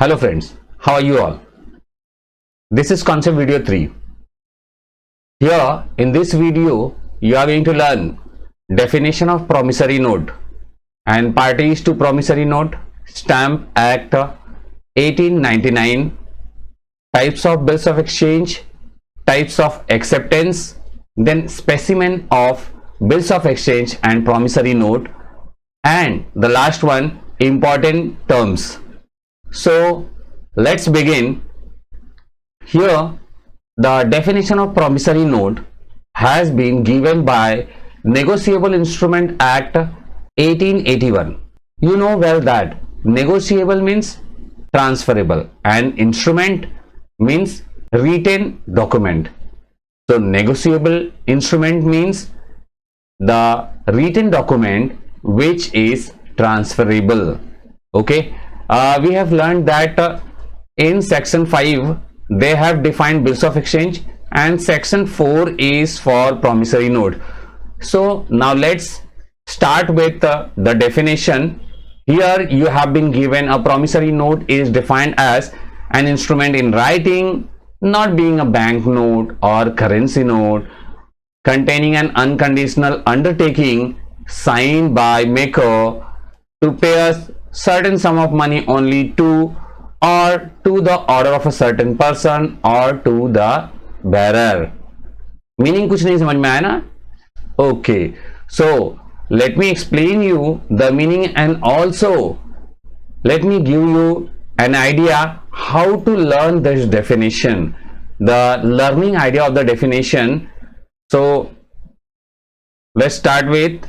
Hello friends, how are you all? This is concept video 3. Here in this video you are going to learn definition of promissory note and parties to promissory note, Stamp Act 1899, types of bills of exchange, types of acceptance, then specimen of bills of exchange and promissory note, and the last one, important terms. So let's begin. Here the definition of promissory note has been given by Negotiable Instrument Act 1881. You know well that negotiable means transferable and instrument means written document. So negotiable instrument means the written document which is transferable. Okay, we have learned that in section 5 they have defined bills of exchange and section 4 is for promissory note. So now let's start with the definition. Here you have been given a promissory note is defined as an instrument in writing, not being a bank note or currency note, containing an unconditional undertaking signed by maker to pay a certain sum of money only to or to the order of a certain person or to the bearer. Meaning कुछ नहीं समझ में आया ना? Okay, so let me explain you the meaning and also let me give you an idea how to learn this definition, the learning idea of the definition. So let's start with,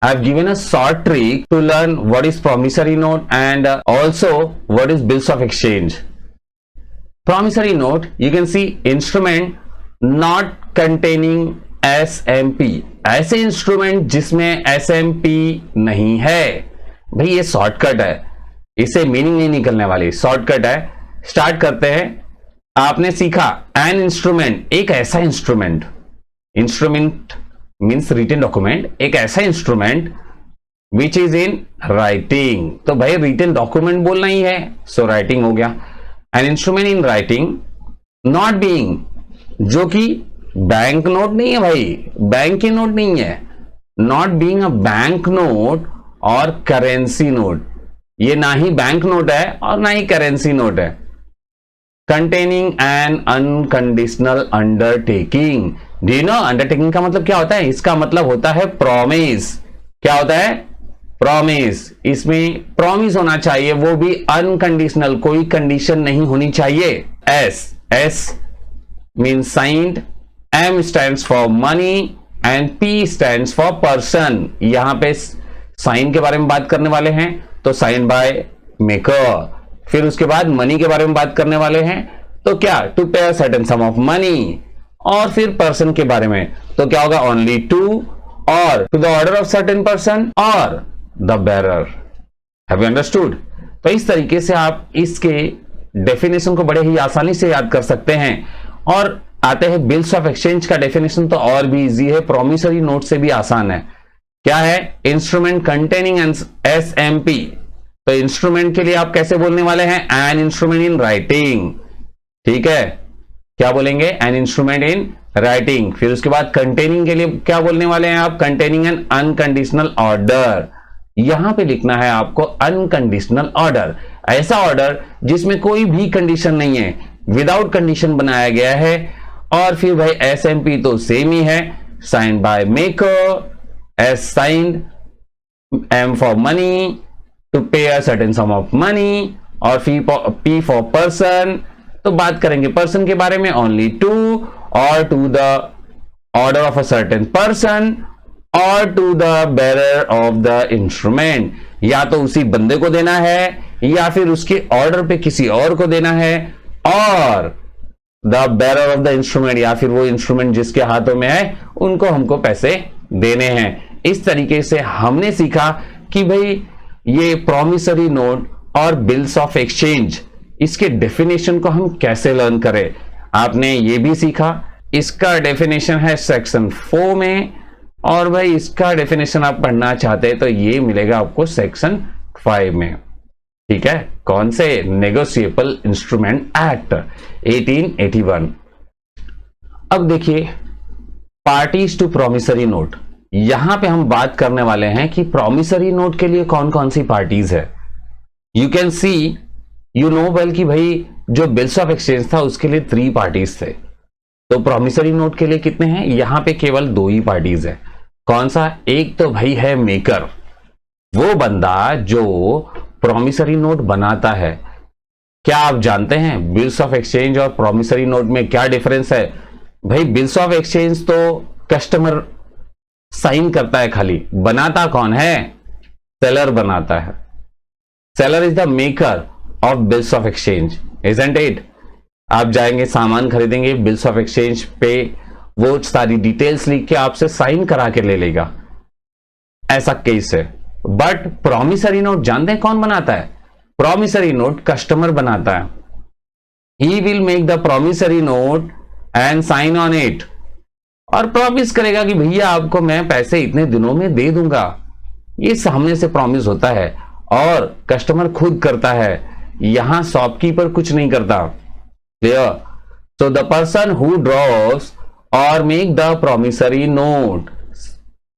I've given a short trick to learn what is promissory note and also what is bills of exchange. Promissory note, you can see instrument not containing SMP. ऐसे instrument जिसमें SMP नहीं है, भाई ये shortcut है, इसे meaning नहीं निकलने वाली, शॉर्टकट है. स्टार्ट करते हैं. आपने सीखा एन इंस्ट्रूमेंट, एक ऐसा instrument, instrument means written document, एक ऐसा instrument which is in writing. तो भाई रिटन डॉक्यूमेंट बोलना ही है, सो राइटिंग हो गया. An instrument in writing, not being, जो कि बैंक नोट नहीं है भाई, बैंक की नोट नहीं है, not being a bank note और करेंसी नोट, ये ना ही बैंक नोट है और ना ही करेंसी नोट है. Containing N unconditional undertaking. Do you know undertaking का मतलब क्या होता है? इसका मतलब होता है प्रॉमिस. क्या होता है? प्रॉमिस. इसमें प्रॉमिस होना चाहिए, वो भी अनकंडीशनल, कोई कंडीशन नहीं होनी चाहिए. S mean signed, M stands for money and P stands for person. यहां पे साइन के बारे में बात करने वाले हैं तो साइन बाय मेकर. फिर उसके बाद मनी के बारे में बात करने वाले हैं तो क्या? To pay a certain sum of money. और फिर पर्सन के बारे में तो क्या होगा? ओनली टू और to the order of certain person और the bearer. Have you understood? तो इस तरीके से आप इसके डेफिनेशन को बड़े ही आसानी से याद कर सकते हैं. और आते हैं बिल्स ऑफ एक्सचेंज का डेफिनेशन, तो और भी इजी है, प्रॉमिसरी नोट से भी आसान है. क्या है? Instrument containing SMP. तो इंस्ट्रूमेंट के लिए आप कैसे बोलने वाले हैं? An instrument in writing. ठीक है, क्या बोलेंगे? An instrument in writing. फिर उसके बाद कंटेनिंग के लिए क्या बोलने वाले हैं आप? Containing N unconditional order. यहां पे लिखना है आपको अनकंडीशनल ऑर्डर, ऐसा ऑर्डर जिसमें कोई भी कंडीशन नहीं है, विदाउट कंडीशन बनाया गया है. और फिर भाई SMP तो सेम ही है, signed by maker, S signed, M for money, to pay a certain sum of money, और P फॉर पर्सन. तो बात करेंगे पर्सन के बारे में, ओनली टू और to the order of a certain person और to the bearer of the instrument. या तो उसी बंदे को देना है या फिर उसके ऑर्डर पे किसी और को देना है, और the bearer of the instrument, या फिर वो इंस्ट्रूमेंट जिसके हाथों में है उनको हमको पैसे देने हैं. इस तरीके से हमने सीखा कि भाई ये प्रॉमिसरी नोट और बिल्स ऑफ एक्सचेंज, इसके डेफिनेशन को हम कैसे लर्न करें. आपने ये भी सीखा, इसका डेफिनेशन है सेक्शन 4 में, और भाई इसका डेफिनेशन आप पढ़ना चाहते हैं तो ये मिलेगा आपको सेक्शन 5 में. ठीक है, कौन से? Negotiable instrument act 1881। अब देखिए पार्टीज टू प्रॉमिसरी नोट, यहां पे हम बात करने वाले हैं कि प्रॉमिसरी नोट के लिए कौन कौन सी पार्टीज है। You can see, you know well कि भाई जो बिल्स ऑफ एक्सचेंज था उसके लिए 3 पार्टीज थे, तो प्रॉमिसरी नोट के लिए कितने हैं? यहां पे केवल 2 ही पार्टीज है। कौन सा? एक तो भाई है मेकर, वो बंदा जो प्रॉमिसरी नोट बनाता है। क्या आप जानते हैं बिल्स ऑफ एक्सचेंज और प्रॉमिसरी नोट में क्या डिफरेंस है? भाई बिल्स ऑफ एक्सचेंज तो कस्टमर साइन करता है, खाली बनाता कौन है? सेलर बनाता है। Seller is the maker of bills of exchange, isn't it? आप जाएंगे सामान खरीदेंगे, बिल्स ऑफ एक्सचेंज पे वो सारी डिटेल्स लिख के आपसे साइन करा के ले लेगा, ऐसा केस है। बट प्रॉमिसरी नोट जानते हैं कौन बनाता है? प्रॉमिसरी नोट कस्टमर बनाता है। He will make the promissory note and sign on it, और प्रॉमिस करेगा कि भैया आपको मैं पैसे इतने दिनों में दे दूंगा। ये सामने से प्रॉमिस होता है और कस्टमर खुद करता है, यहां शॉपकीपर कुछ नहीं करता। Clear? So the person who draws और make the promissory note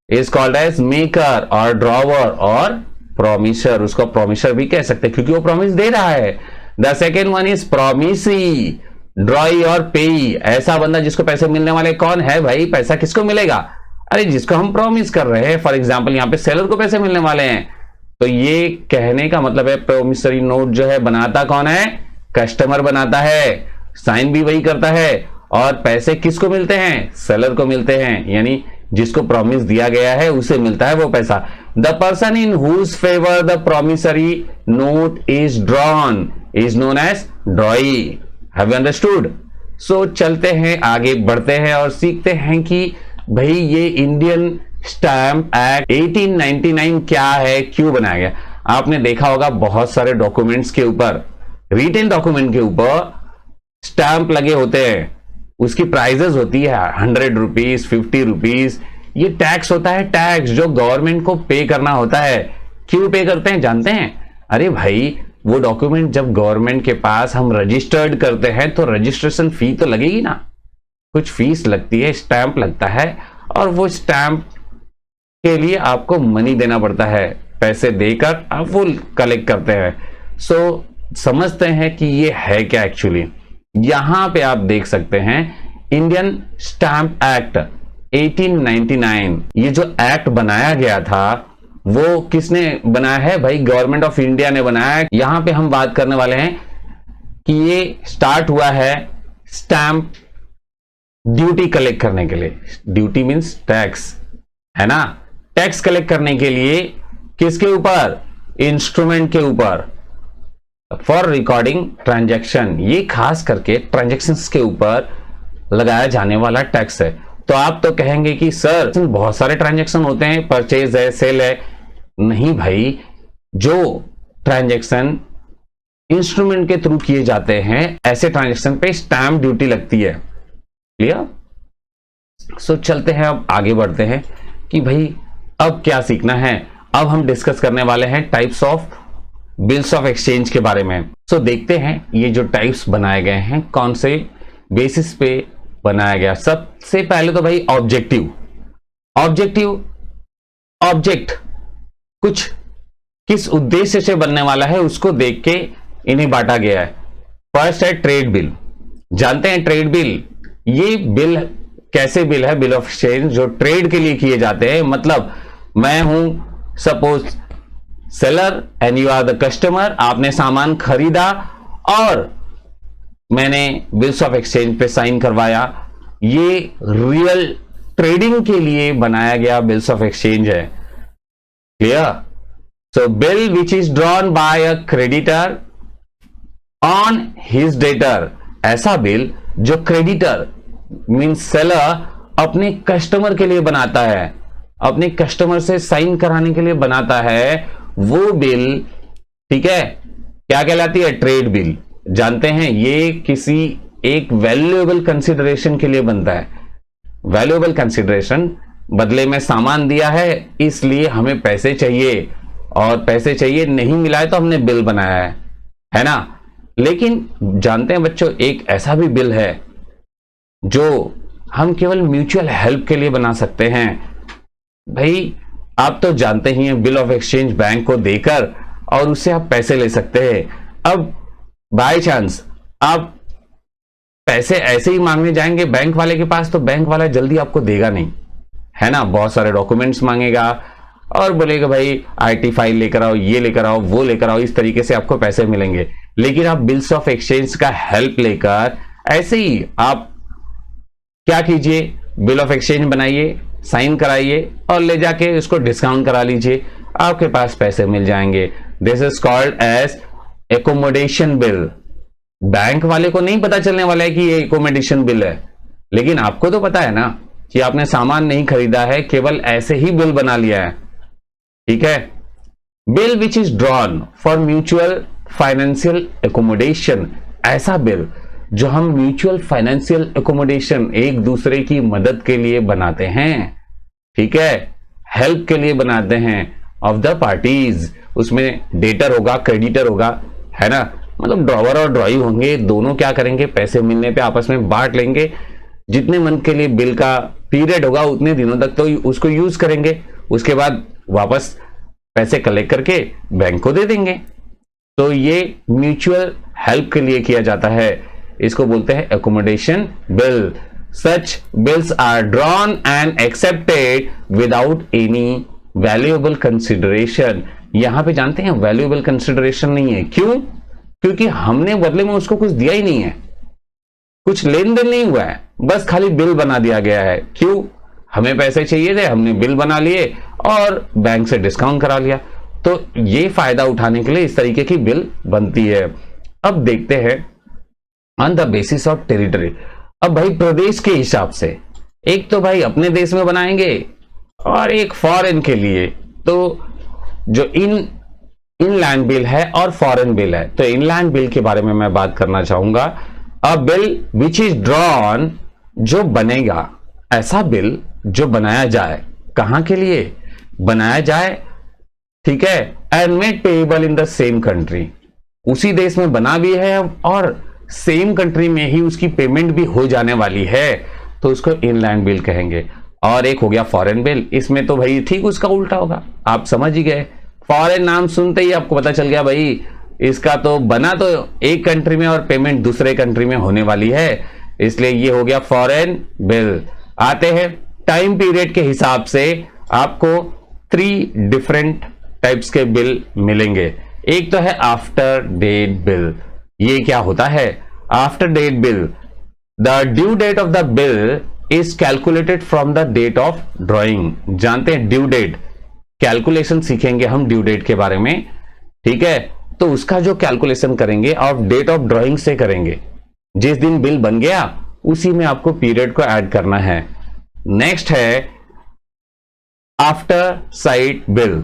is called as maker और ड्रॉवर और प्रॉमिसर। उसको प्रॉमिसर भी कह सकते हैं क्योंकि वो प्रॉमिस दे रहा है। The second one is promisee, drawee और पेई। ऐसा बंदा जिसको पैसे मिलने वाले। कौन है भाई? पैसा किसको मिलेगा? अरे जिसको हम प्रॉमिस कर रहे हैं। फॉर एग्जाम्पल यहाँ पे सेलर को पैसे मिलने वाले हैं, तो ये कहने का मतलब है प्रॉमिसरी नोट जो है बनाता कौन है? कस्टमर बनाता है, साइन भी वही करता है, और पैसे किसको मिलते हैं? सेलर को मिलते हैं, यानी जिसको प्रॉमिस दिया गया है उसे मिलता है वो पैसा। The person in whose favour the promissory note is drawn is known as drawee. Have you understood? So चलते हैं आगे बढ़ते हैं और सीखते हैं कि भाई ये इंडियन स्टैम्प एक्ट 1899 क्या है, क्यों बनाया गया। आपने देखा होगा बहुत सारे डॉक्यूमेंट्स के ऊपर, रिटन डॉक्यूमेंट के ऊपर स्टैंप लगे होते हैं, उसकी प्राइजेस होती है 100 रुपीज, 50 रुपीज। ये टैक्स होता है, टैक्स जो गवर्नमेंट को पे करना होता है। क्यों पे करते हैं जानते हैं? अरे भाई वो डॉक्यूमेंट जब गवर्नमेंट के पास हम रजिस्टर्ड करते हैं तो रजिस्ट्रेशन फी तो लगेगी ना, कुछ फीस लगती है, स्टैंप लगता है, और वो स्टैंप के लिए आपको मनी देना पड़ता है, पैसे देकर आप वो कलेक्ट करते हैं। सो समझते हैं कि ये है क्या एक्चुअली। यहां पे आप देख सकते हैं इंडियन स्टैम्प एक्ट 1899, ये जो एक्ट बनाया गया था वो किसने बनाया है? भाई गवर्नमेंट ऑफ इंडिया ने बनाया है। यहां पे हम बात करने वाले हैं कि ये स्टार्ट हुआ है स्टैंप ड्यूटी कलेक्ट करने के लिए। ड्यूटी मींस टैक्स, है ना? टैक्स कलेक्ट करने के लिए किसके ऊपर? इंस्ट्रूमेंट के ऊपर। फॉर रिकॉर्डिंग ट्रांजैक्शन, ये खास करके ट्रांजैक्शंस के ऊपर लगाया जाने वाला टैक्स है। तो आप तो कहेंगे कि सर बहुत सारे ट्रांजैक्शन होते हैं, परचेज है, सेल है। नहीं भाई, जो ट्रांजैक्शन इंस्ट्रूमेंट के थ्रू किए जाते हैं ऐसे ट्रांजैक्शन पे स्टैंप ड्यूटी लगती है। क्लियर? सो चलते हैं, अब आगे बढ़ते हैं कि भाई अब क्या सीखना है। अब हम डिस्कस करने वाले हैं types of bills of exchange के बारे में। सो देखते हैं ये जो टाइप्स बनाए गए हैं कौन से बेसिस पे बनाया गया। सबसे पहले तो भाई ऑब्जेक्टिव। ऑब्जेक्ट कुछ किस उद्देश्य से बनने वाला है उसको देख के इन्हें बांटा गया है। फर्स्ट है ट्रेड बिल। जानते हैं ट्रेड बिल, ये बिल कैसे बिल है? बिल ऑफ एक्सचेंज जो ट्रेड के लिए किए जाते हैं। मतलब मैं हूं suppose seller and you are the customer, आपने सामान खरीदा और मैंने बिल्स ऑफ एक्सचेंज पे साइन करवाया। ये रियल ट्रेडिंग के लिए बनाया गया बिल्स ऑफ एक्सचेंज है। Clear? So bill which is drawn by a creditor on his debtor, ऐसा बिल जो क्रेडिटर मींस सेलर अपने कस्टमर के लिए बनाता है, अपने कस्टमर से साइन कराने के लिए बनाता है, वो बिल, ठीक है, क्या कहलाती है? Trade bill. जानते हैं ये किसी एक वैल्यूएबल कंसिडरेशन के लिए बनता है। वैल्यूएबल कंसिडरेशन, बदले में सामान दिया है इसलिए हमें पैसे चाहिए, और पैसे चाहिए, नहीं मिला है तो हमने बिल बनाया है ना। लेकिन जानते हैं बच्चों, एक ऐसा भी बिल है जो हम केवल म्यूचुअल हेल्प के लिए बना सकते हैं। भाई आप तो जानते ही हैं, बिल ऑफ एक्सचेंज बैंक को देकर और उससे आप पैसे ले सकते हैं। अब बाय चांस आप पैसे ऐसे ही मांगने जाएंगे बैंक वाले के पास, तो बैंक वाला जल्दी आपको देगा नहीं, है ना। बहुत सारे डॉक्यूमेंट्स मांगेगा और बोलेगा भाई आईटी फाइल लेकर आओ, ये लेकर आओ, वो लेकर आओ, इस तरीके से आपको पैसे मिलेंगे। लेकिन आप बिल्स ऑफ एक्सचेंज का हेल्प लेकर ऐसे ही आप क्या कीजिए, बिल ऑफ एक्सचेंज बनाइए, साइन कराइए और ले जाके उसको डिस्काउंट करा लीजिए, आपके पास पैसे मिल जाएंगे। This is called as accommodation bill. Bank वाले को नहीं पता चलने वाला है कि ये एकोमोडेशन बिल है, लेकिन आपको तो पता है ना कि आपने सामान नहीं खरीदा है, केवल ऐसे ही बिल बना लिया है। ठीक है। Bill which is drawn for mutual financial accommodation, ऐसा बिल जो हम म्यूचुअल फाइनेंशियल एकोमोडेशन, एक दूसरे की मदद के लिए बनाते हैं, ठीक है, हेल्प के लिए बनाते हैं ऑफ द पार्टीज। उसमें डेटर होगा, क्रेडिटर होगा, है ना, मतलब ड्रॉवर और ड्रॉई होंगे, दोनों क्या करेंगे, पैसे मिलने पे आपस में बांट लेंगे। जितने मंथ के लिए बिल का पीरियड होगा उतने दिनों तक तो उसको यूज करेंगे, उसके बाद वापस पैसे कलेक्ट करके बैंक को दे देंगे। तो ये म्यूचुअल हेल्प के लिए किया जाता है, इसको बोलते हैं accommodation bill. Such bills are drawn and accepted without any valuable consideration. यहां पे जानते हैं वैल्यूएबल कंसिडरेशन नहीं है, क्यों? क्योंकि हमने बदले में उसको कुछ दिया ही नहीं है, कुछ लेन देन नहीं हुआ है, बस खाली बिल बना दिया गया है। क्यों? हमें पैसे चाहिए थे, हमने बिल बना लिए और बैंक से डिस्काउंट करा लिया। तो ये फायदा उठाने के लिए इस तरीके की बिल बनती है। अब देखते हैं on the basis of territory. अब भाई प्रदेश के हिसाब से, एक तो भाई अपने देश में बनाएंगे और एक फॉरेन के लिए। तो जो इनलैंड बिल है और फॉरेन बिल है, तो इनलैंड बिल के बारे में मैं बात करना चाहूंगा। अ बिल विच इज ड्रॉन, जो बनेगा, ऐसा बिल जो बनाया जाए, कहां के लिए बनाया जाए, ठीक है, and made payable in the same country, उसी देश में बना भी है और सेम कंट्री में ही उसकी पेमेंट भी हो जाने वाली है, तो उसको इनलैंड बिल कहेंगे। और एक हो गया फॉरेन बिल, इसमें तो भाई ठीक उसका उल्टा होगा, आप समझ ही गए। फॉरेन नाम सुनते ही आपको पता चल गया भाई इसका तो बना तो एक कंट्री में और पेमेंट दूसरे कंट्री में होने वाली है, इसलिए ये हो गया फॉरेन बिल। आते हैं टाइम पीरियड के हिसाब से, आपको 3 डिफरेंट टाइप्स के बिल मिलेंगे। एक तो है आफ्टर डेट बिल। ये क्या होता है? After date bill, the due date of the bill is calculated from the date of drawing. जानते हैं ड्यू डेट, कैलकुलेशन सीखेंगे हम ड्यू डेट के बारे में, ठीक है। तो उसका जो कैलकुलेशन करेंगे ऑफ डेट ऑफ ड्रॉइंग से करेंगे, जिस दिन बिल बन गया उसी में आपको पीरियड को ऐड करना है। नेक्स्ट है आफ्टर साइट बिल।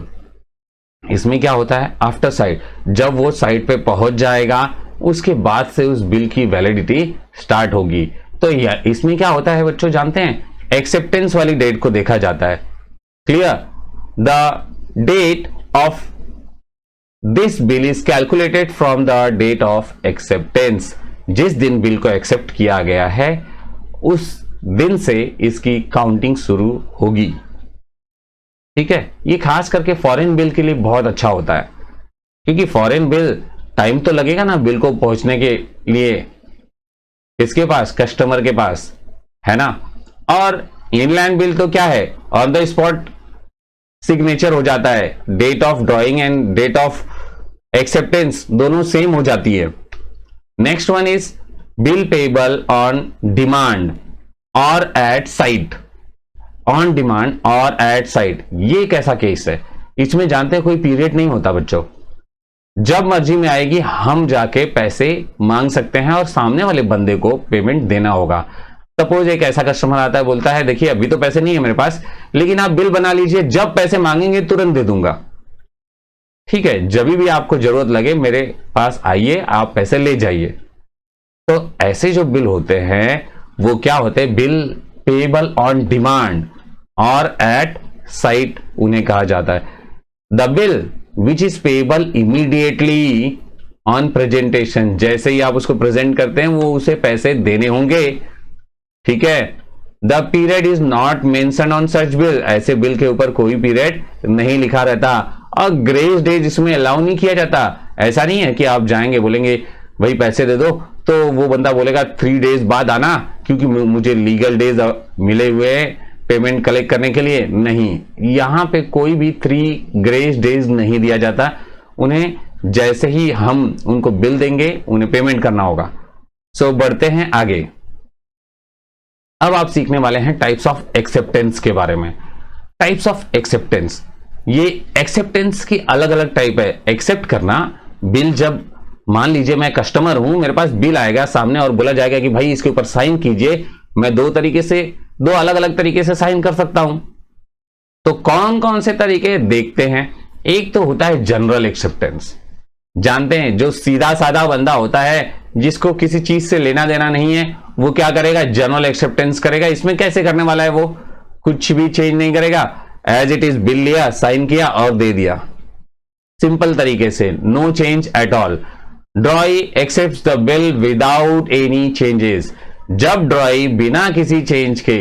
इसमें क्या होता है? आफ्टर साइट, जब वो साइट पे पहुंच जाएगा उसके बाद से उस बिल की वैलिडिटी स्टार्ट होगी। तो इसमें क्या होता है बच्चों, जानते हैं, एक्सेप्टेंस वाली डेट को देखा जाता है। Clear? The date of this bill is calculated from the date of acceptance. जिस दिन बिल को एक्सेप्ट किया गया है उस दिन से इसकी काउंटिंग शुरू होगी, ठीक है। ये खास करके फॉरेन बिल के लिए बहुत अच्छा होता है, क्योंकि फॉरेन बिल टाइम तो लगेगा ना बिल को पहुंचने के लिए, इसके पास, कस्टमर के पास, है ना। और इनलैंड बिल तो क्या है, ऑन द स्पॉट सिग्नेचर हो जाता है, date of drawing and date of acceptance दोनों सेम हो जाती है। Next one is bill payable on demand और एट साइट। ऑन डिमांड और एट साइट, ये कैसा केस है? इसमें जानते हैं कोई पीरियड नहीं होता बच्चों, जब मर्जी में आएगी हम जाके पैसे मांग सकते हैं और सामने वाले बंदे को पेमेंट देना होगा। सपोज एक ऐसा कस्टमर आता है, बोलता है देखिए अभी तो पैसे नहीं है मेरे पास, लेकिन आप बिल बना लीजिए, जब पैसे मांगेंगे तुरंत दे दूंगा। ठीक है, जब भी आपको जरूरत लगे मेरे पास आइए, आप पैसे ले जाइए। तो ऐसे जो बिल होते हैं वो क्या होते हैं? बिल पेएबल ऑन डिमांड और एट साइट उन्हें कहा जाता है। The bill which is payable immediately on presentation, जैसे ही आप उसको प्रेजेंट करते हैं वो उसे पैसे देने होंगे, ठीक है। The period is not mention on such bill, ऐसे बिल के ऊपर कोई पीरियड नहीं लिखा रहता, और ग्रेस डेज इसमें अलाउ नहीं किया जाता। ऐसा नहीं है कि आप जाएंगे बोलेंगे भाई पैसे दे दो, तो वो बंदा बोलेगा 3 डेज बाद आना क्योंकि मुझे लीगल डेज मिले हुए पेमेंट कलेक्ट करने के लिए। नहीं, यहां पे कोई भी 3 ग्रेस डेज नहीं दिया जाता, उन्हें जैसे ही हम उनको बिल देंगे उन्हें पेमेंट करना होगा। सो बढ़ते हैं आगे। अब आप सीखने वाले हैं टाइप्स ऑफ एक्सेप्टेंस के बारे में। टाइप्स ऑफ एक्सेप्टेंस, ये एक्सेप्टेंस की अलग अलग टाइप है। एक्सेप्ट करना, बिल जब मान लीजिए मैं कस्टमर हूं, मेरे पास बिल आएगा सामने और बोला जाएगा कि भाई इसके ऊपर साइन कीजिए, मैं दो अलग अलग तरीके से साइन कर सकता हूं। तो कौन कौन से तरीके देखते हैं। एक तो होता है जनरल एक्सेप्टेंस, जानते हैं जो सीधा साधा बंदा होता है जिसको किसी चीज से लेना देना नहीं है, वो क्या करेगा, जनरल एक्सेप्टेंस करेगा। इसमें कैसे करने वाला है, वो कुछ भी चेंज नहीं करेगा, एज इट इज बिल लिया, साइन किया और दे दिया, सिंपल तरीके से, no change at all. Drawee accepts the bill without any changes, जब ड्रॉई बिना किसी चेंज के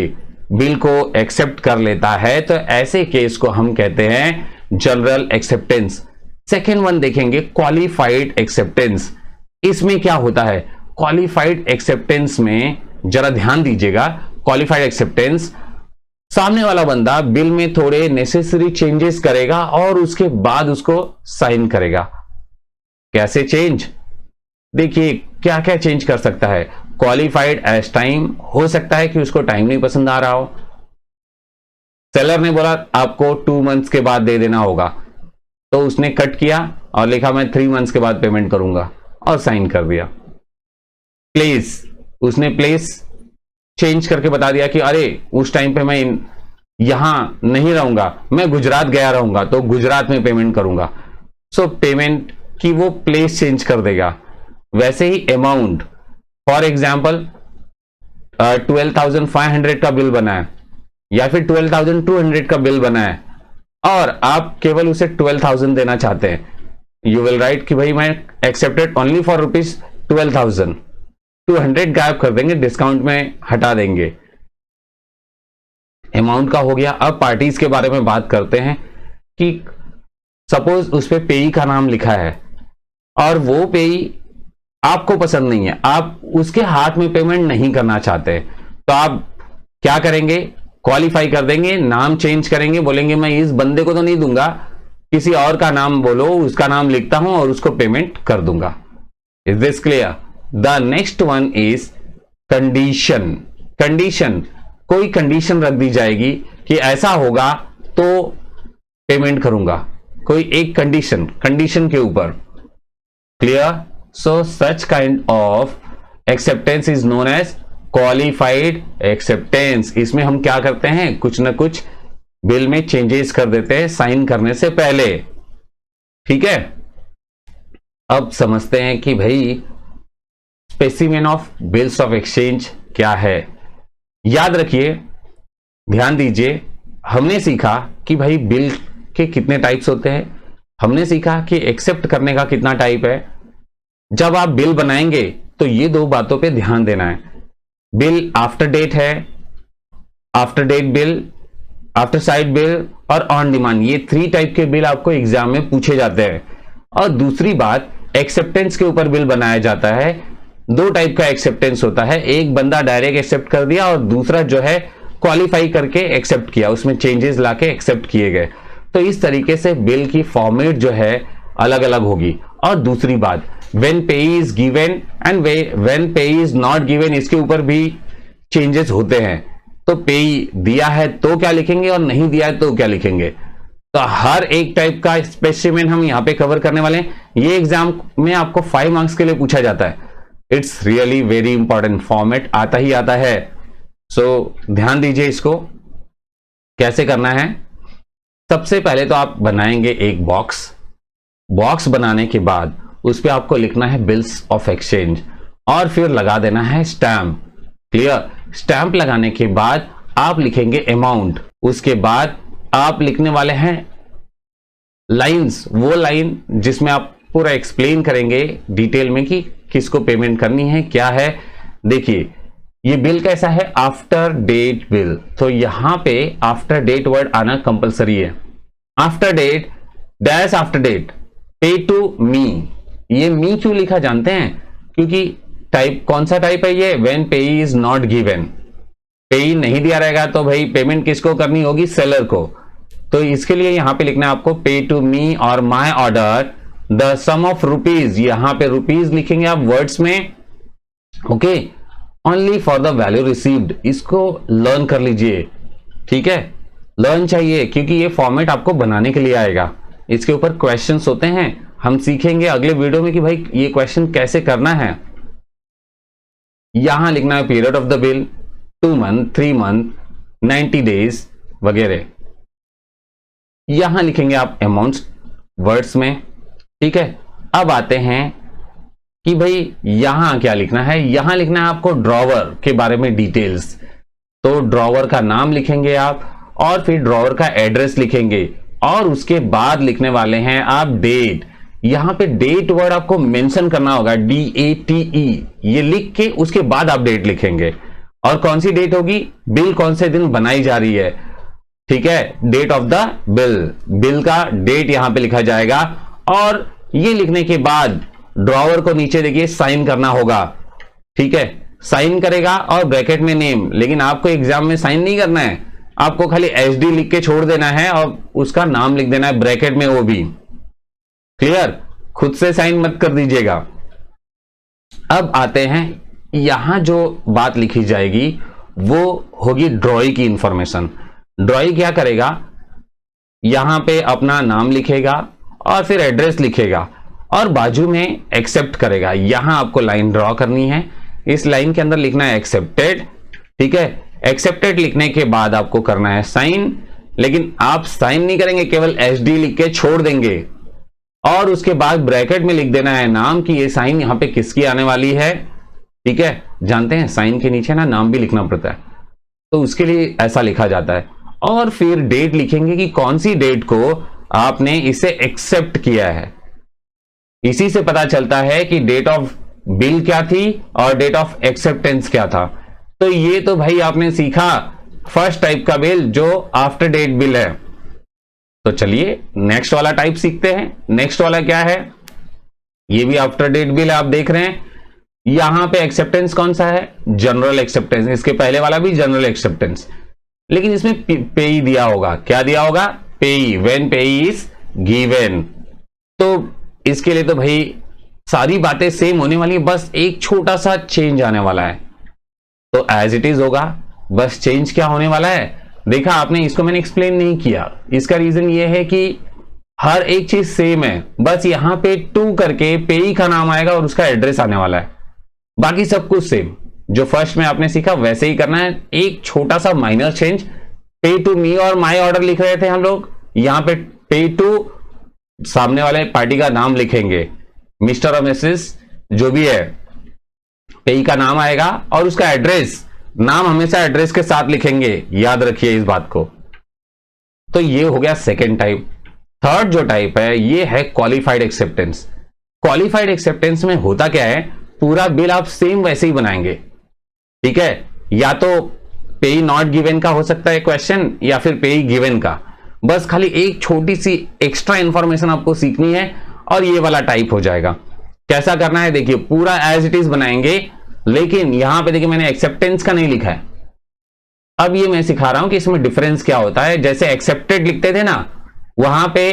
बिल को एक्सेप्ट कर लेता है तो ऐसे केस को हम कहते हैं जनरल एक्सेप्टेंस। सेकेंड वन देखेंगे क्वालिफाइड एक्सेप्टेंस। इसमें क्या होता है, क्वालिफाइड एक्सेप्टेंस में जरा ध्यान दीजिएगा। क्वालिफाइड एक्सेप्टेंस, सामने वाला बंदा बिल में थोड़े नेसेसरी चेंजेस करेगा और उसके बाद उसको साइन करेगा। कैसे चेंज, देखिए क्या क्या चेंज कर सकता है। क्वालिफाइड एज टाइम, हो सकता है कि उसको टाइम नहीं पसंद आ रहा हो, सेलर ने बोला आपको 2 मंथ्स के बाद दे देना होगा, तो उसने कट किया और लिखा मैं 3 मंथ्स के बाद पेमेंट करूंगा और साइन कर दिया। प्लेस, उसने प्लेस चेंज करके बता दिया कि अरे उस टाइम पे मैं यहां नहीं रहूंगा, मैं गुजरात गया रहूंगा तो गुजरात में पेमेंट करूंगा। सो पेमेंट की वो प्लेस चेंज कर देगा। वैसे ही अमाउंट, फॉर एग्जाम्पल 12,500 का बिल बना है या फिर 12,200 का बिल बना है और आप केवल उसे 12,000 देना चाहते हैं, यू विल राइट कि भाई मैं एक्सेप्टेड ओनली फॉर ₹12,000, 200 गायब कर देंगे, डिस्काउंट में हटा देंगे। अमाउंट का हो गया। अब पार्टीज के बारे में बात करते हैं कि सपोज उस पे पेई का नाम लिखा है और वो पेई आपको पसंद नहीं है, आप उसके हाथ में पेमेंट नहीं करना चाहते, तो आप क्या करेंगे, क्वालिफाई कर देंगे, नाम चेंज करेंगे, बोलेंगे मैं इस बंदे को तो नहीं दूंगा, किसी और का नाम बोलो, उसका नाम लिखता हूं और उसको पेमेंट कर दूंगा। Is this clear? The next one is condition. Condition, कोई कंडीशन रख दी जाएगी कि ऐसा होगा तो पेमेंट करूंगा, कोई एक कंडीशन के ऊपर। Clear? So such kind of acceptance is known as qualified acceptance। इसमें हम क्या करते हैं, कुछ ना कुछ बिल में चेंजेस कर देते हैं साइन करने से पहले, ठीक है। अब समझते हैं कि भाई specimen of bills of exchange क्या है। याद रखिए, ध्यान दीजिए, हमने सीखा कि भाई बिल के कितने टाइप्स होते हैं, हमने सीखा कि एक्सेप्ट करने का कितना टाइप है। जब आप बिल बनाएंगे तो ये 2 बातों पे ध्यान देना है, बिल आफ्टर डेट है, after date bill, after sight bill और ऑन डिमांड, ये 3 टाइप के बिल आपको एग्जाम में पूछे जाते हैं। और दूसरी बात, एक्सेप्टेंस के ऊपर बिल बनाया जाता है। 2 टाइप का एक्सेप्टेंस होता है, एक बंदा डायरेक्ट एक्सेप्ट कर दिया और दूसरा जो है क्वालिफाई करके एक्सेप्ट किया, उसमें चेंजेस लाके एक्सेप्ट किए गए। तो इस तरीके से बिल की फॉर्मेट जो है अलग अलग होगी। और दूसरी बात, when pay is given and when pay is not given, इसके ऊपर भी चेंजेस होते हैं। तो पे दिया है तो क्या लिखेंगे और नहीं दिया है तो क्या लिखेंगे। तो हर एक टाइप का स्पेसिमेन हम यहाँ पे कवर करने वाले हैं। ये एग्जाम में आपको 5 मार्क्स के लिए पूछा जाता है। It's really very important, format आता ही आता है। सो ध्यान दीजिए, इसको कैसे करना है। सबसे पहले तो आप बनाएंगे एक बॉक्स बनाने के बाद उस पर आपको लिखना है बिल्स ऑफ एक्सचेंज और फिर लगा देना है स्टैम्प। क्लियर? स्टैम्प लगाने के बाद आप लिखेंगे अमाउंट, उसके बाद आप लिखने वाले हैं लाइंस, वो लाइन जिसमें आप पूरा एक्सप्लेन करेंगे डिटेल में कि किसको पेमेंट करनी है, क्या है। देखिए ये बिल कैसा है, आफ्टर डेट बिल, तो यहां पे आफ्टर डेट वर्ड आना कंपलसरी है। After date dash after date pay to me, ये मी क्यों लिखा जानते हैं? क्योंकि टाइप कौन सा टाइप है ये, व्हेन पे इज नॉट गिवन, पे नहीं दिया रहेगा तो भाई पेमेंट किसको करनी होगी, सेलर को। तो इसके लिए यहां पे लिखना है आपको पे टू मी और my order the sum of rupees, यहां पे रुपीज लिखेंगे आप वर्ड्स में, okay, only for the value received. इसको लर्न कर लीजिए, ठीक है, लर्न चाहिए क्योंकि ये फॉर्मेट आपको बनाने के लिए आएगा। इसके ऊपर क्वेश्चंस होते हैं, हम सीखेंगे अगले वीडियो में कि भाई ये क्वेश्चन कैसे करना है। यहां लिखना है period of the bill, 2 month, 3 month, 90 days वगैरह। यहां लिखेंगे आप अमाउंट्स वर्ड्स में, ठीक है। अब आते हैं कि भाई यहां क्या लिखना है, यहां लिखना है आपको ड्रॉवर के बारे में डिटेल्स। तो ड्रॉवर का नाम लिखेंगे आप और फिर ड्रॉवर का एड्रेस लिखेंगे और उसके बाद लिखने वाले हैं आप डेट। यहां पे डेट वर्ड आपको मेंशन करना होगा, DATE, ये लिख के उसके बाद आप डेट लिखेंगे। और कौन सी डेट होगी, बिल कौन से दिन बनाई जा रही है, ठीक है, date of the bill, bill का डेट यहां पे लिखा जाएगा। और ये लिखने के बाद ड्रॉवर को नीचे देखिए साइन करना होगा, ठीक है, साइन करेगा और ब्रैकेट में नेम। लेकिन आपको एग्जाम में साइन नहीं करना है, आपको खाली HD लिख के छोड़ देना है और उसका नाम लिख देना है ब्रैकेट में, वो भी क्लियर, खुद से साइन मत कर दीजिएगा। अब आते हैं, यहां जो बात लिखी जाएगी वो होगी ड्रॉई की इंफॉर्मेशन। ड्रॉई क्या करेगा, यहां पे अपना नाम लिखेगा और फिर एड्रेस लिखेगा और बाजू में एक्सेप्ट करेगा। यहां आपको लाइन ड्रॉ करनी है, इस लाइन के अंदर लिखना है एक्सेप्टेड, ठीक है। एक्सेप्टेड लिखने के बाद आपको करना है साइन, लेकिन आप साइन नहीं करेंगे, केवल HD लिख के छोड़ देंगे और उसके बाद ब्रैकेट में लिख देना है नाम कि ये साइन यहां पे किसकी आने वाली है, ठीक है। जानते हैं साइन के नीचे ना नाम भी लिखना पड़ता है, तो उसके लिए ऐसा लिखा जाता है। और फिर डेट लिखेंगे कि कौन सी डेट को आपने इसे एक्सेप्ट किया है। इसी से पता चलता है कि डेट ऑफ बिल क्या थी और डेट ऑफ एक्सेप्टेंस क्या था। तो ये तो भाई आपने सीखा फर्स्ट टाइप का बिल जो आफ्टर डेट बिल है। तो चलिए नेक्स्ट वाला टाइप सीखते हैं। नेक्स्ट वाला क्या है, ये भी आफ्टर डेट बिल है, आप देख रहे हैं। यहां पे एक्सेप्टेंस कौन सा है, जनरल एक्सेप्टेंस। इसके पहले वाला भी जनरल एक्सेप्टेंस, लेकिन इसमें पेई दिया होगा, क्या दिया होगा, पेई, व्हेन पेई इज गिवन। तो इसके लिए तो भाई सारी बातें सेम होने वाली है, बस एक छोटा सा चेंज आने वाला है। तो एज इट इज होगा, बस चेंज क्या होने वाला है, देखा आपने, इसको मैंने एक्सप्लेन नहीं किया। इसका रीजन ये है कि हर एक चीज सेम है, बस यहां पे टू करके पेई का नाम आएगा और उसका एड्रेस आने वाला है, बाकी सब कुछ सेम जो फर्स्ट में आपने सीखा वैसे ही करना है। एक छोटा सा माइनर चेंज, पे टू मी और माई ऑर्डर लिख रहे थे हम लोग, यहां पे पे टू सामने वाले पार्टी का नाम लिखेंगे, मिस्टर और मिसेस जो भी है, पेई का नाम आएगा और उसका एड्रेस, नाम हमेशा एड्रेस के साथ लिखेंगे, याद रखिए इस बात को। तो ये हो गया सेकेंड टाइप। थर्ड जो टाइप है ये है क्वालिफाइड एक्सेप्टेंस। क्वालिफाइड एक्सेप्टेंस में होता क्या है, पूरा बिल आप सेम वैसे ही बनाएंगे, ठीक है। या तो पेई नॉट गिवन का हो सकता है क्वेश्चन, या फिर पेई गिवन का, बस खाली एक छोटी सी एक्स्ट्रा इंफॉर्मेशन आपको सीखनी है और ये वाला टाइप हो जाएगा। कैसा करना है देखिए, पूरा एज इट इज बनाएंगे, लेकिन यहां पे देखिए मैंने एक्सेप्टेंस का नहीं लिखा है। अब ये मैं सिखा रहा हूं कि इसमें डिफरेंस क्या होता है। जैसे एक्सेप्टेड लिखते थे ना, वहां पे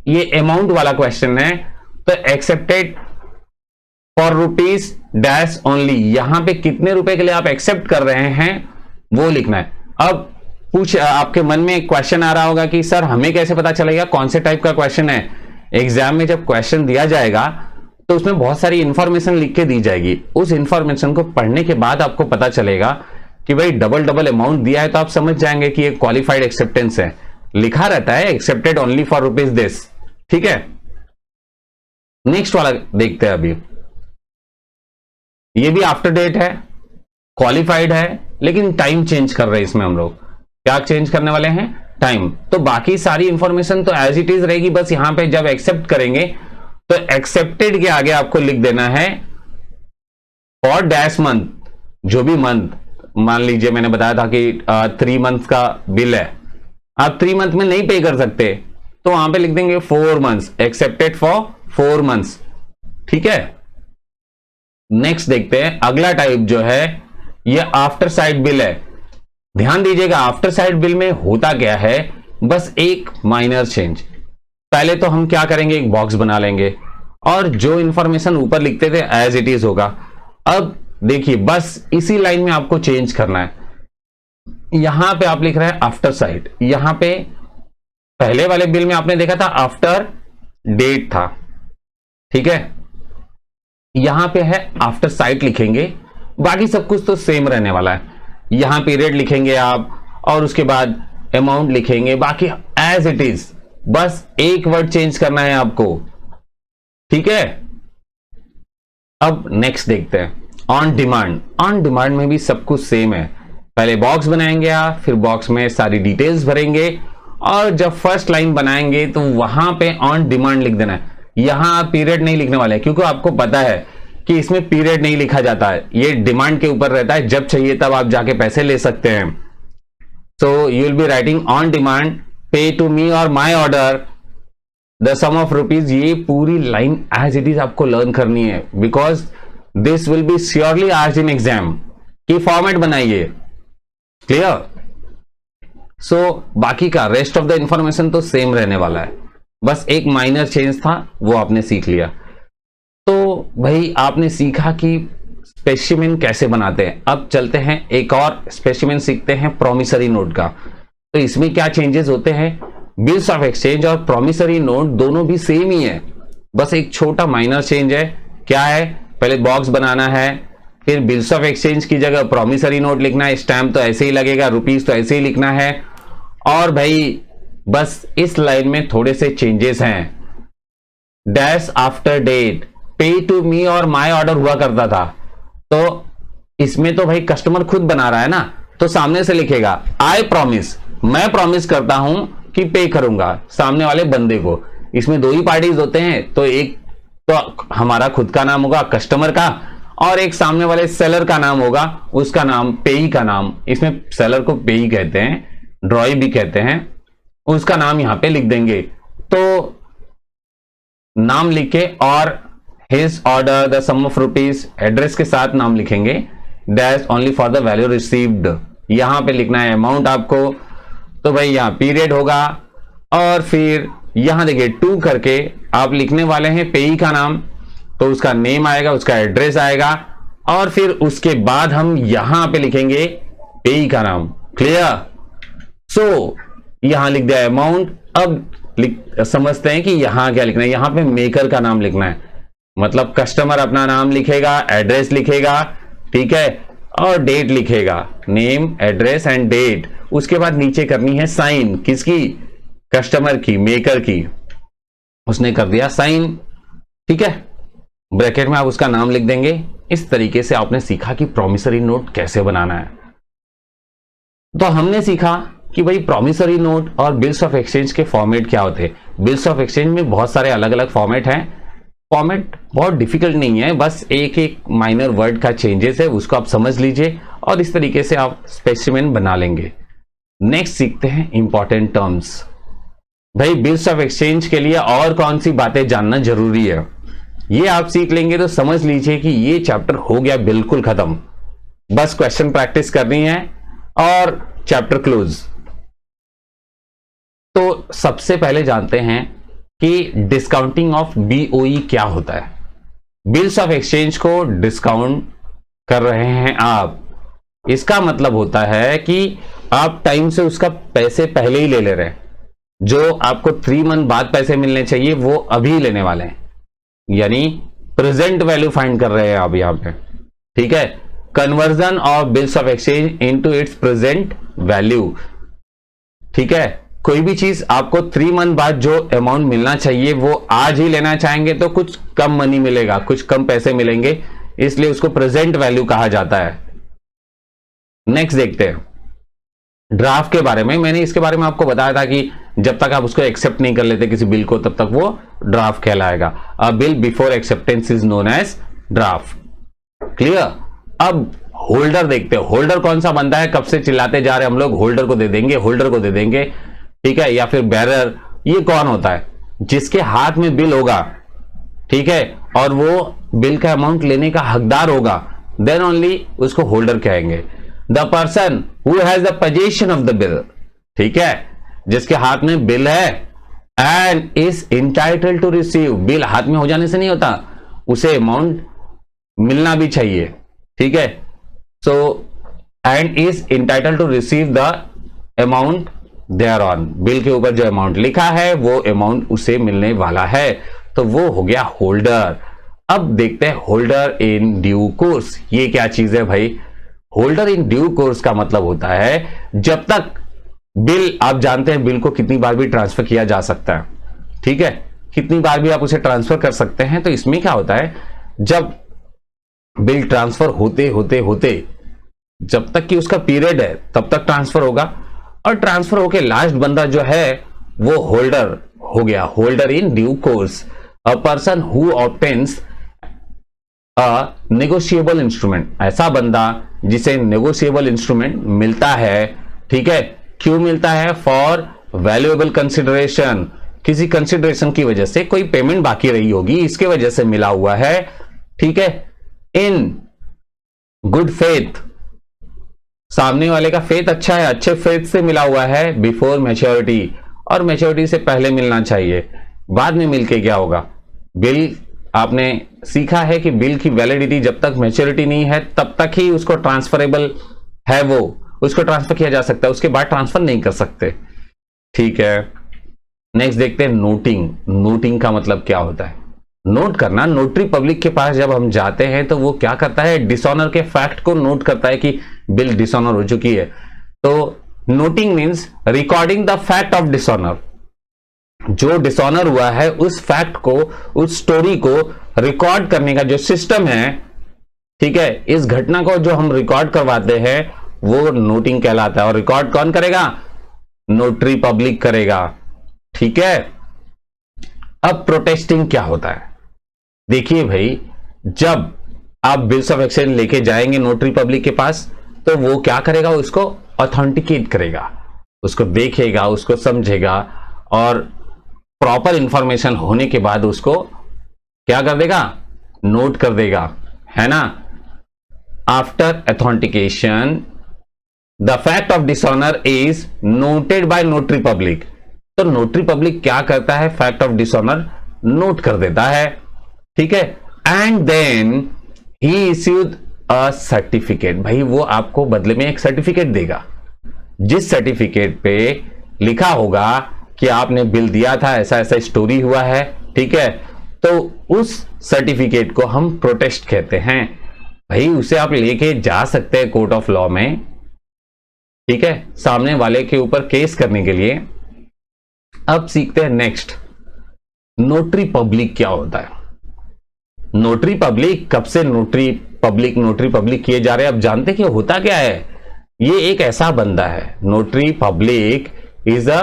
ये अमाउंट वाला क्वेश्चन है, तो accepted for rupees dash only, यहां पे कितने रुपए के लिए आप एक्सेप्ट कर रहे हैं वो लिखना है। अब आपके मन में एक क्वेश्चन आ रहा होगा कि सर हमें कैसे पता चलेगा कौन से टाइप का क्वेश्चन है। एग्जाम में जब क्वेश्चन दिया जाएगा तो उसमें बहुत सारी इंफॉर्मेशन लिख के दी जाएगी, उस इंफॉर्मेशन को पढ़ने के बाद आपको पता चलेगा कि भाई डबल अमाउंट दिया है, तो आप समझ जाएंगे कि ये क्वालिफाइड एक्सेप्टेंस है। लिखा रहता है accepted only for rupees this, ठीक है। नेक्स्ट वाला देखते हैं अभी, ये भी आफ्टर डेट है, क्वालिफाइड है, लेकिन टाइम चेंज कर रहे हैं इसमें हम लोग। क्या चेंज करने वाले हैं, टाइम। तो बाकी सारी इंफॉर्मेशन तो एज इट इज रहेगी, बस यहां पे जब एक्सेप्ट करेंगे तो एक्सेप्टेड के आगे आपको लिख देना है फॉर डैश मंथ, जो भी मंथ, मान लीजिए मैंने बताया था कि 3 मंथ का बिल है, आप 3 मंथ में नहीं पे कर सकते तो वहां पे लिख देंगे 4 मंथ्स, एक्सेप्टेड फॉर 4 मंथ्स। ठीक है, नेक्स्ट देखते हैं अगला टाइप जो है ये आफ्टर साइट बिल है। ध्यान दीजिएगा आफ्टर साइट बिल में होता क्या है, बस एक माइनर चेंज। पहले तो हम क्या करेंगे, एक बॉक्स बना लेंगे और जो इंफॉर्मेशन ऊपर लिखते थे एज इट इज होगा। अब देखिए बस इसी लाइन में आपको चेंज करना है। यहां पे आप लिख रहे हैं आफ्टर साइट, यहां पे पहले वाले बिल में आपने देखा था आफ्टर डेट था, ठीक है, यहां पे है आफ्टर साइट लिखेंगे, बाकी सब कुछ तो सेम रहने वाला है। यहां पीरियड लिखेंगे आप और उसके बाद अमाउंट लिखेंगे, बाकी एज इट इज, बस एक वर्ड चेंज करना है आपको। ठीक है, अब नेक्स्ट देखते हैं ऑन डिमांड। ऑन डिमांड में भी सब कुछ सेम है, पहले बॉक्स बनाएंगे आप, फिर बॉक्स में सारी डिटेल्स भरेंगे और जब फर्स्ट लाइन बनाएंगे तो वहां पे ऑन डिमांड लिख देना है। यहां आप पीरियड नहीं लिखने वाले क्योंकि आपको पता है कि इसमें पीरियड नहीं लिखा जाता है, ये डिमांड के ऊपर रहता है, जब चाहिए तब आप जाके पैसे ले सकते हैं। So you will be writing on demand pay to me और my order the sum of rupees. ये पूरी लाइन एज इट इज आपको लर्न करनी है because this will be surely asked in exam की फॉर्मेट बनाइए। क्लियर? सो बाकी का रेस्ट ऑफ द इंफॉर्मेशन तो सेम रहने वाला है, बस एक माइनर चेंज था वो आपने सीख लिया। तो भाई आपने सीखा कि स्पेसिमेन कैसे बनाते हैं। अब चलते हैं एक और स्पेसिमेन सीखते हैं प्रॉमिसरी नोट का। तो इसमें क्या चेंजेस होते हैं, बिल्स ऑफ एक्सचेंज और प्रॉमिसरी नोट दोनों भी सेम ही है, बस एक छोटा माइनर चेंज है। क्या है, पहले बॉक्स बनाना है, फिर बिल्स ऑफ एक्सचेंज की जगह प्रॉमिसरी नोट लिखना है, स्टैम्प तो ऐसे ही लगेगा, रुपीज तो ऐसे ही लिखना है। और भाई बस इस लाइन में थोड़े से चेंजेस हैं। Dash after date, pay to me और माई ऑर्डर हुआ करता था, तो इसमें तो भाई कस्टमर खुद बना रहा है ना, तो सामने से लिखेगा आई प्रॉमिस, मैं प्रॉमिस करता हूं कि पे करूंगा सामने वाले बंदे को। इसमें दो ही पार्टीज होते हैं, तो एक तो हमारा खुद का नाम होगा कस्टमर का और एक सामने वाले सेलर का नाम होगा, उसका नाम पेई का नाम। इसमें सेलर को पेई कहते हैं, ड्रॉई भी कहते हैं, उसका नाम यहां पे लिख देंगे। तो नाम लिखे और his order the sum of rupees, address के साथ नाम लिखेंगे, dash only for the value received, यहां पे लिखना है अमाउंट आपको। तो भाई यहां पीरियड होगा और फिर यहां देखिए टू करके आप लिखने वाले हैं पेई का नाम, तो उसका नेम आएगा, उसका एड्रेस आएगा और फिर उसके बाद हम यहां पे लिखेंगे पेई का नाम। क्लियर? सो यहां लिख दिया अमाउंट। अब समझते हैं कि यहां क्या लिखना है, यहां पे मेकर का नाम लिखना है, मतलब कस्टमर अपना नाम लिखेगा, एड्रेस लिखेगा, ठीक है, और डेट लिखेगा, नेम एड्रेस एंड डेट। उसके बाद नीचे करनी है साइन, किसकी, कस्टमर की, मेकर की, उसने कर दिया साइन, ठीक है, ब्रैकेट में आप उसका नाम लिख देंगे। इस तरीके से आपने सीखा कि प्रॉमिसरी नोट कैसे बनाना है। तो हमने सीखा कि भाई प्रॉमिसरी नोट और बिल्स ऑफ एक्सचेंज के फॉर्मेट क्या होते हैं। बिल्स ऑफ एक्सचेंज में बहुत सारे अलग अलग फॉर्मेट हैं, फॉर्मेट बहुत डिफिकल्ट नहीं है, बस एक एक माइनर वर्ड का चेंजेस है, उसको आप समझ लीजिए और इस तरीके से आप स्पेसिमेन बना लेंगे। नेक्स्ट सीखते हैं इंपॉर्टेंट टर्म्स। भाई बिल्स ऑफ एक्सचेंज के लिए और कौन सी बातें जानना जरूरी है, ये आप सीख लेंगे तो समझ लीजिए कि ये चैप्टर हो गया बिल्कुल खत्म। बस क्वेश्चन प्रैक्टिस करनी है और चैप्टर क्लोज। तो सबसे पहले जानते हैं कि डिस्काउंटिंग ऑफ बीओई क्या होता है। बिल्स ऑफ एक्सचेंज को डिस्काउंट कर रहे हैं आप, इसका मतलब होता है कि आप टाइम से उसका पैसे पहले ही ले रहे हैं, जो आपको 3 मंथ बाद पैसे मिलने चाहिए वो अभी लेने वाले हैं, यानी प्रेजेंट वैल्यू फाइंड कर रहे हैं आप यहां पे, ठीक है। Conversion of bills of exchange into its present value, ठीक है। कोई भी चीज आपको 3 मंथ बाद जो अमाउंट मिलना चाहिए वो आज ही लेना चाहेंगे तो कुछ कम मनी मिलेगा, कुछ कम पैसे मिलेंगे, इसलिए उसको प्रेजेंट वैल्यू कहा जाता है। नेक्स्ट देखते हैं ड्राफ्ट के बारे में मैंने इसके बारे में आपको बताया था कि जब तक आप उसको एक्सेप्ट नहीं कर लेते किसी बिल को, तब तक वो ड्राफ्ट कहलाएगा। A bill before acceptance is known as draft. Clear. अब होल्डर देखते हैं, होल्डर कौन सा बनता है, कब से चिल्लाते जा रहे हम लोग, होल्डर को दे देंगे, होल्डर को दे देंगे, ठीक है, या फिर बैरर। ये कौन होता है? जिसके हाथ में बिल होगा, ठीक है, और वो बिल का अमाउंट लेने का हकदार होगा, देन ओनली उसको होल्डर कहेंगे। The person who has the position of the bill, ठीक है, जिसके हाथ में बिल है, and is entitled to receive, bill हाथ में हो जाने से नहीं होता, उसे अमाउंट मिलना भी चाहिए, ठीक है। So and is entitled to receive the amount thereon, bill के ऊपर जो अमाउंट लिखा है वो अमाउंट उसे मिलने वाला है, तो वो हो गया होल्डर। अब देखते हैं होल्डर इन ड्यू कोर्स। ये क्या चीज है भाई? होल्डर इन ड्यू कोर्स का मतलब होता है जब तक बिल, आप जानते हैं बिल को कितनी बार भी ट्रांसफर किया जा सकता है, ठीक है, कितनी बार भी आप उसे ट्रांसफर कर सकते हैं। तो इसमें क्या होता है, जब बिल ट्रांसफर होते होते होते जब तक कि उसका पीरियड है तब तक ट्रांसफर होगा, और ट्रांसफर होके लास्ट बंदा जो है वो होल्डर हो गया, holder in due course. A person who obtains a negotiable instrument, ऐसा बंदा जिसे नेगोशिएबल इंस्ट्रूमेंट मिलता है, ठीक है, क्यों मिलता है? फॉर वैल्यूएबल कंसिडरेशन, किसी कंसिडरेशन की वजह से कोई पेमेंट बाकी रही होगी, इसके वजह से मिला हुआ है, ठीक है। इन गुड फेथ, सामने वाले का फेथ अच्छा है, अच्छे फेथ से मिला हुआ है, बिफोर मैच्योरिटी, और मैच्योरिटी से पहले मिलना चाहिए। बाद में मिलके क्या होगा? बिल, आपने सीखा है कि बिल की वैलिडिटी जब तक मैच्योरिटी नहीं है तब तक ही उसको ट्रांसफरेबल है, वो उसको ट्रांसफर किया जा सकता है, उसके बाद ट्रांसफर नहीं कर सकते, ठीक है। नेक्स्ट देखते हैं नोटिंग। नोटिंग का मतलब क्या होता है? नोट करना। नोटरी पब्लिक के पास जब हम जाते हैं तो वो क्या करता है? डिसऑनर के फैक्ट को नोट करता है कि बिल डिसऑनर हो चुकी है। तो noting means recording the fact of dishonour, जो डिसऑनर हुआ है उस फैक्ट को, उस स्टोरी को रिकॉर्ड करने का जो सिस्टम है, ठीक है, इस घटना को जो हम रिकॉर्ड करवाते हैं वो नोटिंग कहलाता है। और रिकॉर्ड कौन करेगा? नोटरी पब्लिक करेगा, ठीक है। अब प्रोटेस्टिंग क्या होता है? देखिए भाई, जब आप बिल्स ऑफ एक्सचेंज लेके जाएंगे नोटरी पब्लिक के पास, तो वो क्या करेगा? उसको ऑथेंटिकेट करेगा, उसको देखेगा, उसको समझेगा, और प्रॉपर इंफॉर्मेशन होने के बाद उसको क्या कर देगा? नोट कर देगा, है ना। After authentication the fact of dishonour is noted bye notary public. तो नोटरी पब्लिक क्या करता है? फैक्ट ऑफ डिसऑनर नोट कर देता है, ठीक है। And then he issued a certificate. भाई वो आपको बदले में एक सर्टिफिकेट देगा, जिस सर्टिफिकेट पे लिखा होगा कि आपने बिल दिया था, ऐसा ऐसा स्टोरी हुआ है, ठीक है। तो उस सर्टिफिकेट को हम प्रोटेस्ट कहते हैं। भाई उसे आप लेके जा सकते हैं कोर्ट ऑफ लॉ में, ठीक है, सामने वाले के ऊपर केस करने के लिए। अब सीखते हैं नेक्स्ट, नोटरी पब्लिक क्या होता है। नोटरी पब्लिक, कब से नोटरी पब्लिक किए जा रहे हैं, अब जानते कि होता क्या है। ये एक ऐसा बंदा है, notary public is a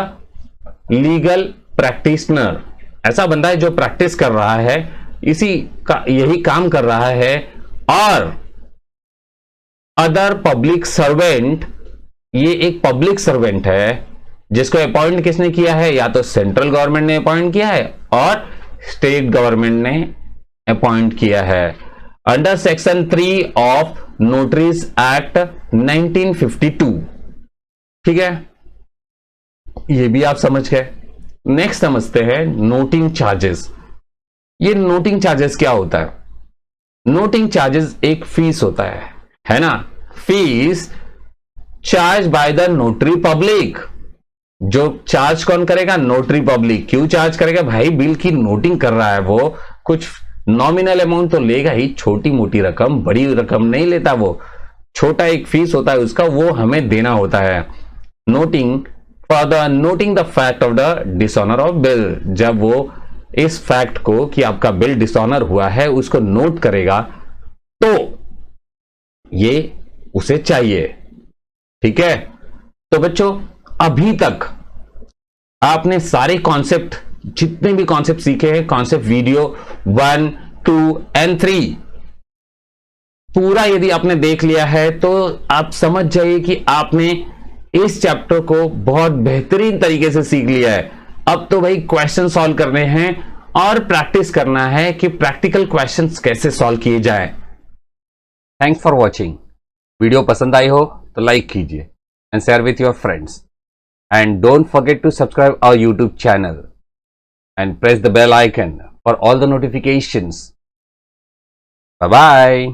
legal practitioner, ऐसा बंदा है जो प्रैक्टिस कर रहा है, इसी का यही काम कर रहा है। और अदर पब्लिक सर्वेंट, ये एक पब्लिक सर्वेंट है जिसको अपॉइंट किसने किया है? या तो सेंट्रल गवर्नमेंट ने अपॉइंट किया है और स्टेट गवर्नमेंट ने अपॉइंट किया है। अंडर सेक्शन 3 ऑफ नोटरीज एक्ट 1952, ठीक है, ये भी आप समझ गए। नेक्स्ट समझते हैं नोटिंग चार्जेस। ये नोटिंग चार्जेस क्या होता है? नोटिंग चार्जेस एक फीस होता है ना, fees charge by the notary public. जो चार्ज कौन करेगा? Notary public. क्यों चार्ज करेगा? भाई बिल की नोटिंग कर रहा है, वो कुछ नॉमिनल अमाउंट तो लेगा ही, छोटी मोटी रकम, बड़ी रकम नहीं लेता वो, छोटा एक फीस होता है उसका, वो हमें देना होता है। Noting for the noting the fact of the dishonour of bill, जब वो इस फैक्ट को कि आपका बिल डिसऑनर हुआ है उसको नोट करेगा तो ये उसे चाहिए, ठीक है। तो बच्चों अभी तक आपने सारे कॉन्सेप्ट, जितने भी कॉन्सेप्ट सीखे हैं, कॉन्सेप्ट वीडियो 1, 2 एंड 3 पूरा यदि आपने देख लिया है तो आप समझ जाइए कि आपने इस चैप्टर को बहुत बेहतरीन तरीके से सीख लिया है। अब तो भाई क्वेश्चन सॉल्व करने हैं और प्रैक्टिस करना है कि प्रैक्टिकल क्वेश्चंस कैसे सॉल्व किए जाए। Thanks for watching. वीडियो पसंद आई हो तो लाइक कीजिए and share with your friends and don't forget to subscribe our YouTube channel and press the bell icon for all the notifications. Bye bye.